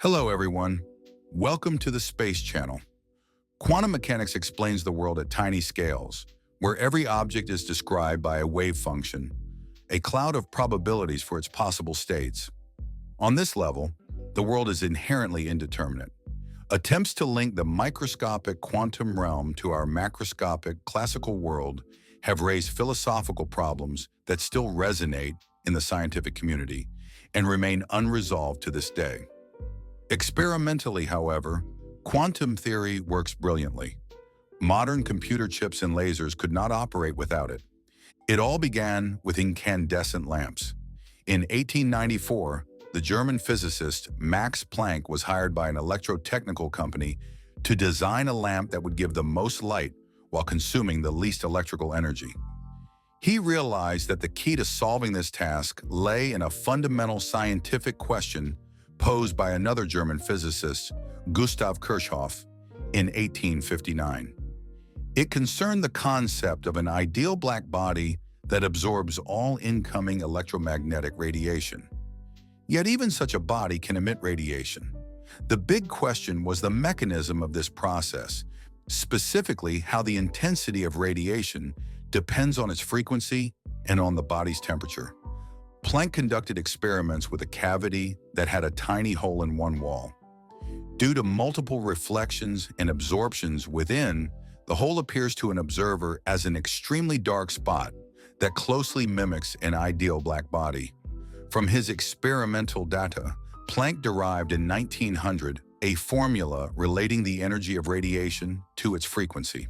Hello, everyone. Welcome to the Space Channel. Quantum mechanics explains the world at tiny scales, where every object is described by a wave function, a cloud of probabilities for its possible states. On this level, the world is inherently indeterminate. Attempts to link the microscopic quantum realm to our macroscopic classical world have raised philosophical problems that still resonate in the scientific community and remain unresolved to this day. Experimentally, however, quantum theory works brilliantly. Modern computer chips and lasers could not operate without it. It all began with incandescent lamps. In 1894, the German physicist Max Planck was hired by an electrotechnical company to design a lamp that would give the most light while consuming the least electrical energy. He realized that the key to solving this task lay in a fundamental scientific question posed by another German physicist, Gustav Kirchhoff, in 1859. It concerned the concept of an ideal black body that absorbs all incoming electromagnetic radiation. Yet even such a body can emit radiation. The big question was the mechanism of this process, specifically how the intensity of radiation depends on its frequency and on the body's temperature. Planck conducted experiments with a cavity that had a tiny hole in one wall. Due to multiple reflections and absorptions within, the hole appears to an observer as an extremely dark spot that closely mimics an ideal black body. From his experimental data, Planck derived in 1900 a formula relating the energy of radiation to its frequency.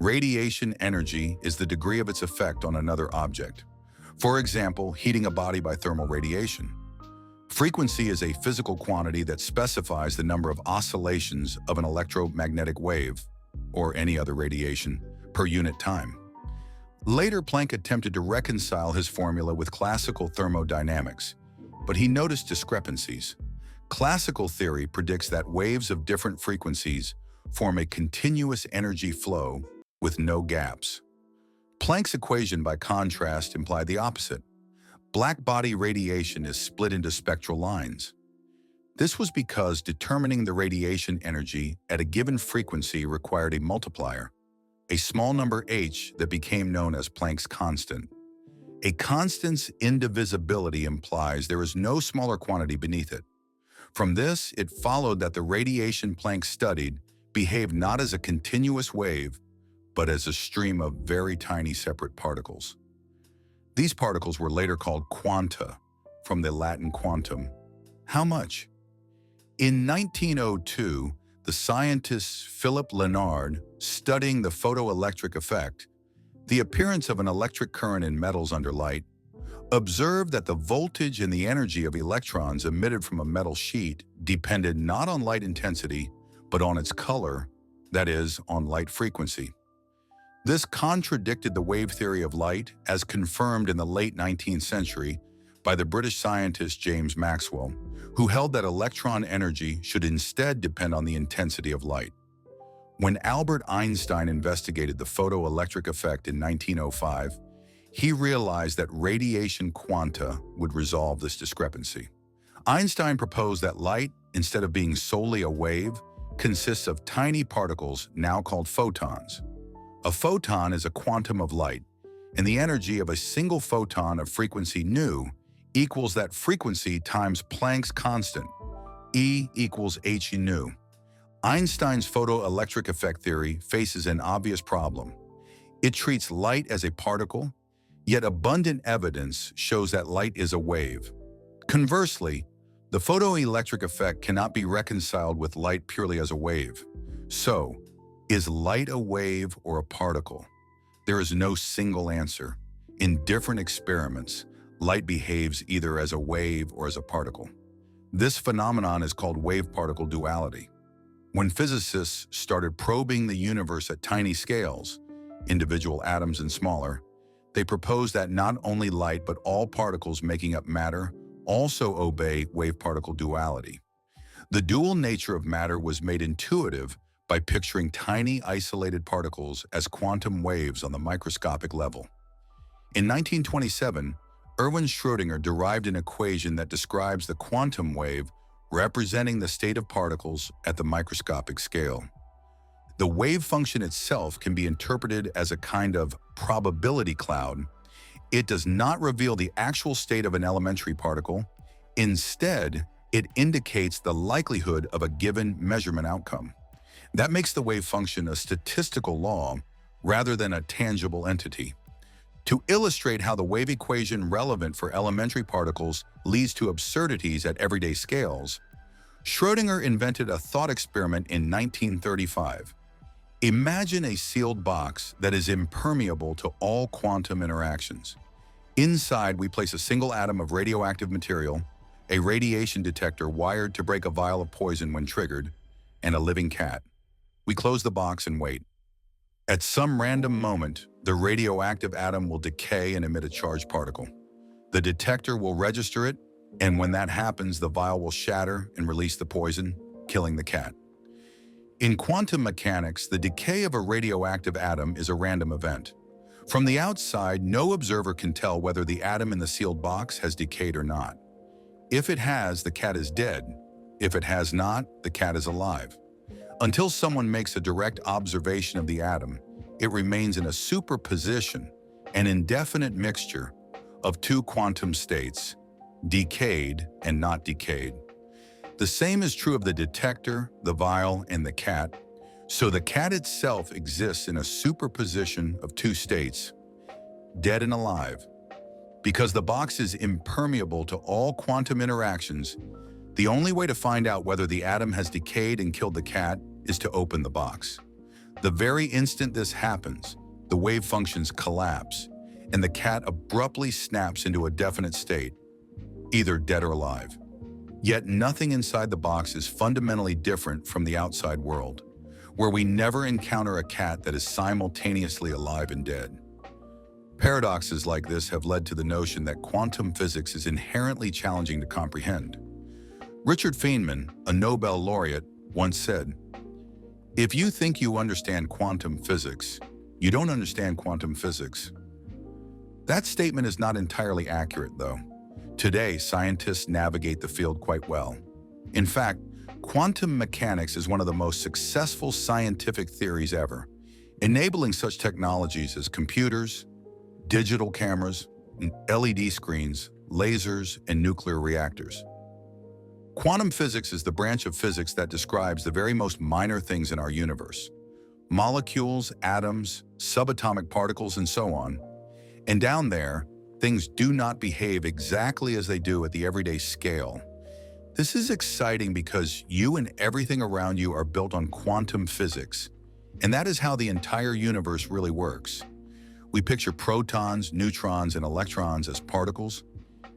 Radiation energy is the degree of its effect on another object. For example, heating a body by thermal radiation. Frequency is a physical quantity that specifies the number of oscillations of an electromagnetic wave, or any other radiation, per unit time. Later, Planck attempted to reconcile his formula with classical thermodynamics, but he noticed discrepancies. Classical theory predicts that waves of different frequencies form a continuous energy flow with no gaps. Planck's equation, by contrast, implied the opposite. Black body radiation is split into spectral lines. This was because determining the radiation energy at a given frequency required a multiplier, a small number h that became known as Planck's constant. A constant's indivisibility implies there is no smaller quantity beneath it. From this, it followed that the radiation Planck studied behaved not as a continuous wave, but as a stream of very tiny separate particles. These particles were later called quanta, from the Latin quantum. How much? In 1902, the scientist Philip Lenard, studying the photoelectric effect, the appearance of an electric current in metals under light, observed that the voltage and the energy of electrons emitted from a metal sheet depended not on light intensity, but on its color, that is, on light frequency. This contradicted the wave theory of light as confirmed in the late 19th century by the British scientist James Maxwell, who held that electron energy should instead depend on the intensity of light. When Albert Einstein investigated the photoelectric effect in 1905, he realized that radiation quanta would resolve this discrepancy. Einstein proposed that light, instead of being solely a wave, consists of tiny particles now called photons. A photon is a quantum of light, and the energy of a single photon of frequency nu equals that frequency times Planck's constant, E equals h nu. Einstein's photoelectric effect theory faces an obvious problem. It treats light as a particle, yet abundant evidence shows that light is a wave. Conversely, the photoelectric effect cannot be reconciled with light purely as a wave. So, is light a wave or a particle? There is no single answer. In different experiments, light behaves either as a wave or as a particle. This phenomenon is called wave-particle duality. When physicists started probing the universe at tiny scales, individual atoms and smaller, they proposed that not only light but all particles making up matter also obey wave-particle duality. The dual nature of matter was made intuitive by picturing tiny isolated particles as quantum waves on the microscopic level. In 1927, Erwin Schrödinger derived an equation that describes the quantum wave representing the state of particles at the microscopic scale. The wave function itself can be interpreted as a kind of probability cloud. It does not reveal the actual state of an elementary particle. Instead, it indicates the likelihood of a given measurement outcome. That makes the wave function a statistical law rather than a tangible entity. To illustrate how the wave equation relevant for elementary particles leads to absurdities at everyday scales, Schrödinger invented a thought experiment in 1935. Imagine a sealed box that is impermeable to all quantum interactions. Inside, we place a single atom of radioactive material, a radiation detector wired to break a vial of poison when triggered, and a living cat. We close the box and wait. At some random moment, the radioactive atom will decay and emit a charged particle. The detector will register it, and when that happens, the vial will shatter and release the poison, killing the cat. In quantum mechanics, the decay of a radioactive atom is a random event. From the outside, no observer can tell whether the atom in the sealed box has decayed or not. If it has, the cat is dead. If it has not, the cat is alive. Until someone makes a direct observation of the atom, it remains in a superposition, an indefinite mixture of two quantum states, decayed and not decayed. The same is true of the detector, the vial, and the cat. So the cat itself exists in a superposition of two states, dead and alive. Because the box is impermeable to all quantum interactions, the only way to find out whether the atom has decayed and killed the cat is to open the box. The very instant this happens, the wave functions collapse, and the cat abruptly snaps into a definite state, either dead or alive. Yet nothing inside the box is fundamentally different from the outside world, where we never encounter a cat that is simultaneously alive and dead. Paradoxes like this have led to the notion that quantum physics is inherently challenging to comprehend. Richard Feynman, a Nobel laureate, once said, "If you think you understand quantum physics, you don't understand quantum physics." That statement is not entirely accurate, though. Today, scientists navigate the field quite well. In fact, quantum mechanics is one of the most successful scientific theories ever, enabling such technologies as computers, digital cameras, LED screens, lasers, and nuclear reactors. Quantum physics is the branch of physics that describes the very most minor things in our universe: molecules, atoms, subatomic particles, and so on. And down there, things do not behave exactly as they do at the everyday scale. This is exciting because you and everything around you are built on quantum physics, and that is how the entire universe really works. We picture protons, neutrons, and electrons as particles,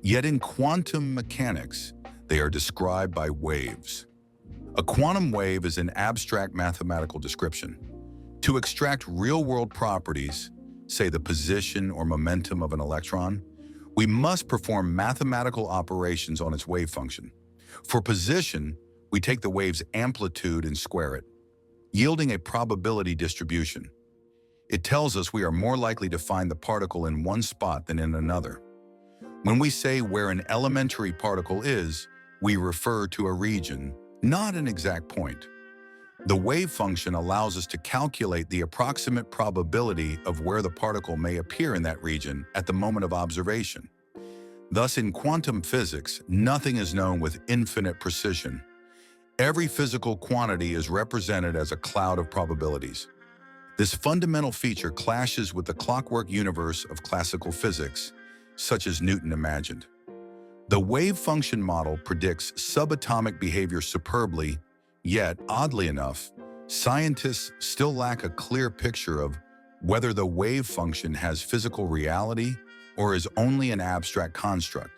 yet in quantum mechanics, they are described by waves. A quantum wave is an abstract mathematical description. To extract real-world properties, say the position or momentum of an electron, we must perform mathematical operations on its wave function. For position, we take the wave's amplitude and square it, yielding a probability distribution. It tells us we are more likely to find the particle in one spot than in another. When we say where an elementary particle is, we refer to a region, not an exact point. The wave function allows us to calculate the approximate probability of where the particle may appear in that region at the moment of observation. Thus, in quantum physics, nothing is known with infinite precision. Every physical quantity is represented as a cloud of probabilities. This fundamental feature clashes with the clockwork universe of classical physics, such as Newton imagined. The wave function model predicts subatomic behavior superbly, yet, oddly enough, scientists still lack a clear picture of whether the wave function has physical reality or is only an abstract construct.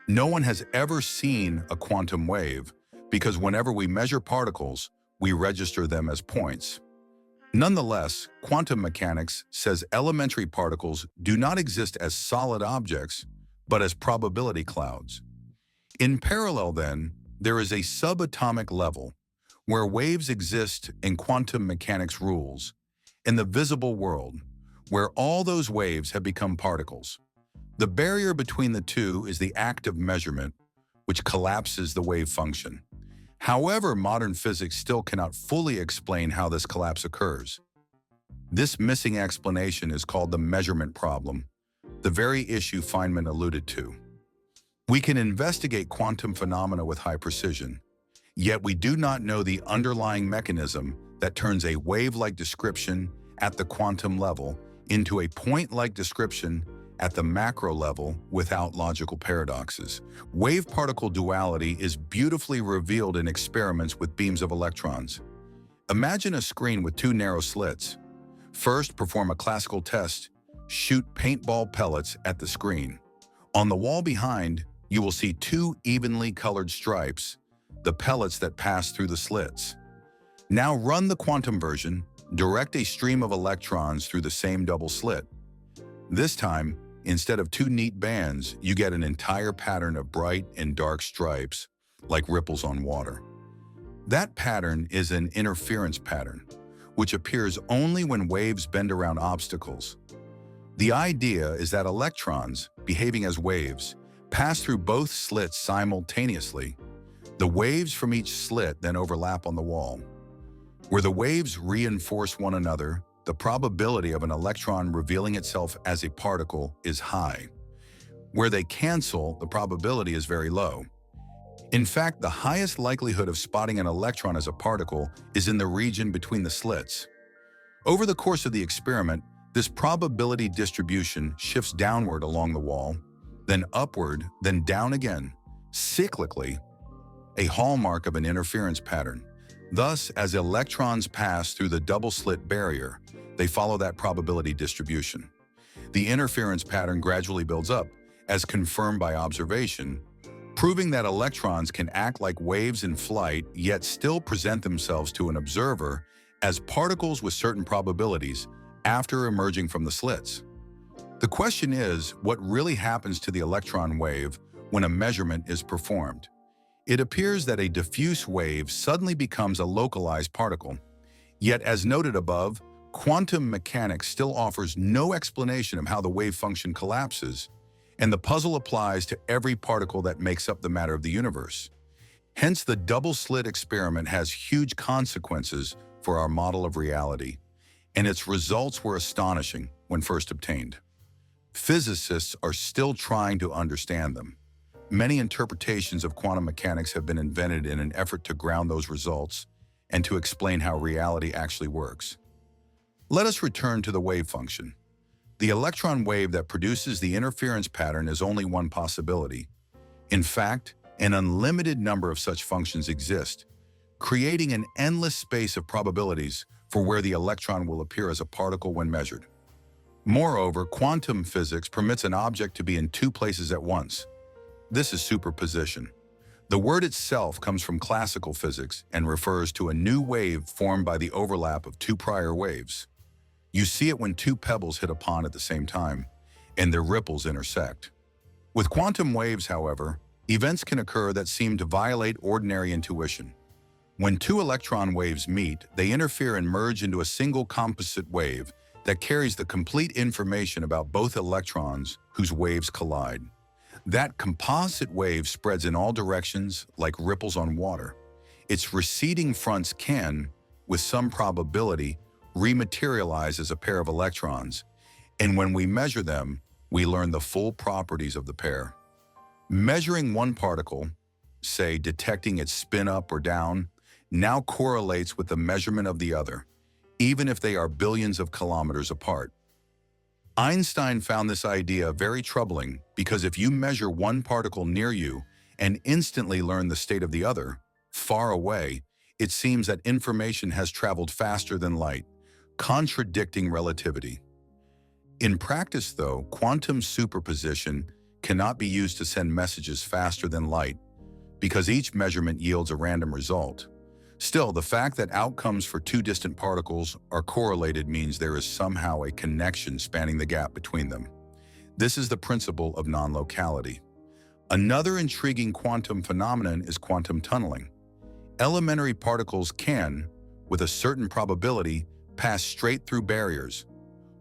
No one has ever seen a quantum wave because whenever we measure particles, we register them as points. Nonetheless, quantum mechanics says elementary particles do not exist as solid objects, but as probability clouds. In parallel, then, there is a subatomic level where waves exist in quantum mechanics rules, in the visible world, where all those waves have become particles. The barrier between the two is the act of measurement, which collapses the wave function. However, modern physics still cannot fully explain how this collapse occurs. This missing explanation is called the measurement problem, the very issue Feynman alluded to. We can investigate quantum phenomena with high precision, yet we do not know the underlying mechanism that turns a wave-like description at the quantum level into a point-like description at the macro level without logical paradoxes. Wave-particle duality is beautifully revealed in experiments with beams of electrons. Imagine a screen with two narrow slits. First, perform a classical test. Shoot paintball pellets at the screen. On the wall behind, you will see two evenly colored stripes, the pellets that pass through the slits. Now run the quantum version, direct a stream of electrons through the same double slit. This time, instead of two neat bands, you get an entire pattern of bright and dark stripes, like ripples on water. That pattern is an interference pattern, which appears only when waves bend around obstacles. The idea is that electrons, behaving as waves, pass through both slits simultaneously. The waves from each slit then overlap on the wall. Where the waves reinforce one another, the probability of an electron revealing itself as a particle is high. Where they cancel, the probability is very low. In fact, the highest likelihood of spotting an electron as a particle is in the region between the slits. Over the course of the experiment, this probability distribution shifts downward along the wall, then upward, then down again, cyclically, a hallmark of an interference pattern. Thus, as electrons pass through the double-slit barrier, they follow that probability distribution. The interference pattern gradually builds up, as confirmed by observation, proving that electrons can act like waves in flight, yet still present themselves to an observer as particles with certain probabilities after emerging from the slits. The question is, what really happens to the electron wave when a measurement is performed? It appears that a diffuse wave suddenly becomes a localized particle. Yet, as noted above, quantum mechanics still offers no explanation of how the wave function collapses, and the puzzle applies to every particle that makes up the matter of the universe. Hence, the double-slit experiment has huge consequences for our model of reality, and its results were astonishing when first obtained. Physicists are still trying to understand them. Many interpretations of quantum mechanics have been invented in an effort to ground those results and to explain how reality actually works. Let us return to the wave function. The electron wave that produces the interference pattern is only one possibility. In fact, an unlimited number of such functions exist, creating an endless space of probabilities for where the electron will appear as a particle when measured. Moreover, quantum physics permits an object to be in two places at once. This is superposition. The word itself comes from classical physics and refers to a new wave formed by the overlap of two prior waves. You see it when two pebbles hit a pond at the same time, and their ripples intersect. With quantum waves, however, events can occur that seem to violate ordinary intuition. When two electron waves meet, they interfere and merge into a single composite wave that carries the complete information about both electrons whose waves collide. That composite wave spreads in all directions like ripples on water. Its receding fronts can, with some probability, rematerialize as a pair of electrons, and when we measure them, we learn the full properties of the pair. Measuring one particle, say detecting its spin up or down, now correlates with the measurement of the other, even if they are billions of kilometers apart. Einstein found this idea very troubling because if you measure one particle near you and instantly learn the state of the other, far away, it seems that information has traveled faster than light, contradicting relativity. In practice, though, quantum superposition cannot be used to send messages faster than light because each measurement yields a random result. Still, the fact that outcomes for two distant particles are correlated means there is somehow a connection spanning the gap between them. This is the principle of non-locality. Another intriguing quantum phenomenon is quantum tunneling. Elementary particles can, with a certain probability, pass straight through barriers.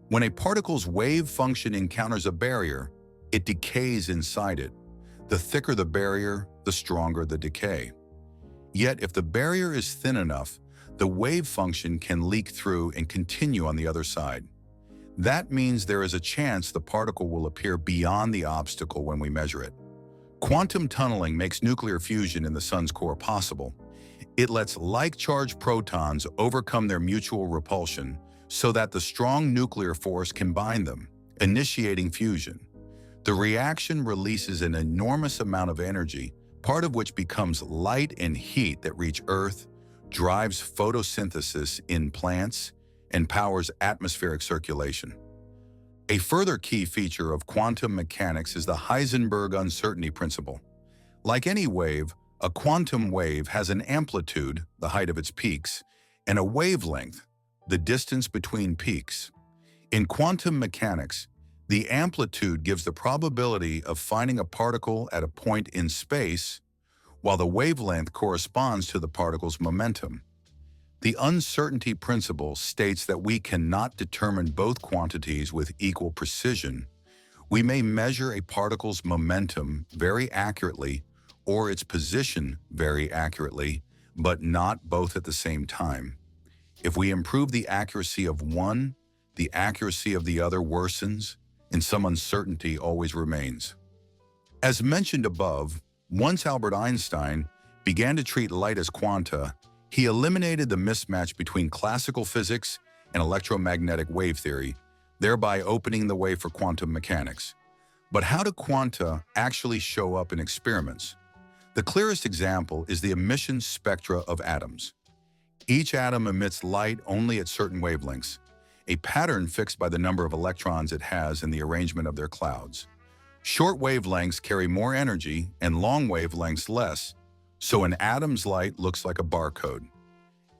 When a particle's wave function encounters a barrier, it decays inside it. The thicker the barrier, the stronger the decay. Yet, if the barrier is thin enough, the wave function can leak through and continue on the other side. That means there is a chance the particle will appear beyond the obstacle when we measure it. Quantum tunneling makes nuclear fusion in the sun's core possible. It lets like-charged protons overcome their mutual repulsion so that the strong nuclear force can bind them, initiating fusion. The reaction releases an enormous amount of energy, part of which becomes light and heat that reach Earth, drives photosynthesis in plants, and powers atmospheric circulation. A further key feature of quantum mechanics is the Heisenberg uncertainty principle. Like any wave, a quantum wave has an amplitude, the height of its peaks, and a wavelength, the distance between peaks. In quantum mechanics, the amplitude gives the probability of finding a particle at a point in space, while the wavelength corresponds to the particle's momentum. The uncertainty principle states that we cannot determine both quantities with equal precision. We may measure a particle's momentum very accurately or its position very accurately, but not both at the same time. If we improve the accuracy of one, the accuracy of the other worsens, and some uncertainty always remains. As mentioned above, once Albert Einstein began to treat light as quanta, he eliminated the mismatch between classical physics and electromagnetic wave theory, thereby opening the way for quantum mechanics. But how do quanta actually show up in experiments? The clearest example is the emission spectra of atoms. Each atom emits light only at certain wavelengths, a pattern fixed by the number of electrons it has in the arrangement of their clouds. Short wavelengths carry more energy and long wavelengths less, so an atom's light looks like a barcode.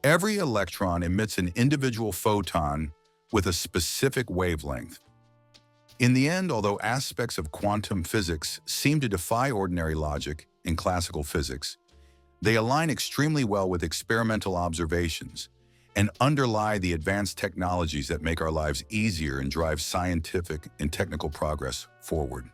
Every electron emits an individual photon with a specific wavelength. In the end, although aspects of quantum physics seem to defy ordinary logic in classical physics, they align extremely well with experimental observations and underlie the advanced technologies that make our lives easier and drive scientific and technical progress forward.